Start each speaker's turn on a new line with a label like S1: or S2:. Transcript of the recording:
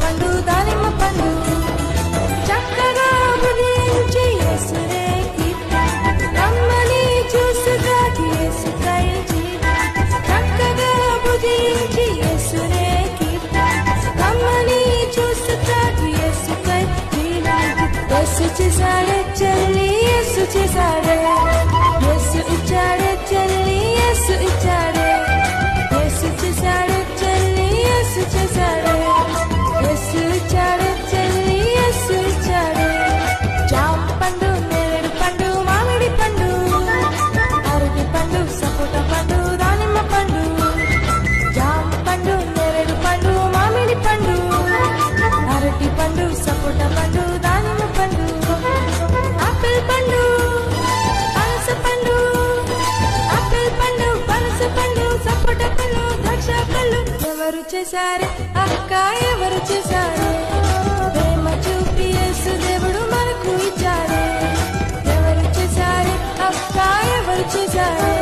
S1: పండు దానిమ్మ పండు చక్కగా ఉదయించి యేసునే కీర్తి కమ్మని జ్యూసు తాగి యేసు కైచి చక్కగా ఉదయించి యేసునే కీర్తి కమ్మని జ్యూసు తాగి యేసు కైచి యేసు చేశాడే చెల్లి యేసు చేశాడే యేసు ఇచ్చాడే చెల్లి యేసు ఇచ్చాడే యేసు చేశాడే చెల్లి యేసు చేశాడే యేసు ఇచ్చాడే చెల్లి యేసు ఇచ్చాడే జామ పండు నేరేడు పండు మామిడి పండు అరటి పండు సపోట పండు దానిమ్మ పండు జామ పండు నేరేడు పండు మామిడి పండు అరటి పండు సపోట పండు దానిమ్మ పండు ఆపిల్ పండు పనస పండు ఆపిల్ పండు పనస పండు సపోట పండు ద్రాక్ష పళ్ళు ఎవరు చేశారే అక్క ఎవరు చేశారే ప్రేమ చూపి యేసు దేవుడు మనకు ఇచ్చారే ఎవరు చేశారే అక్క ఎవరు చేశారే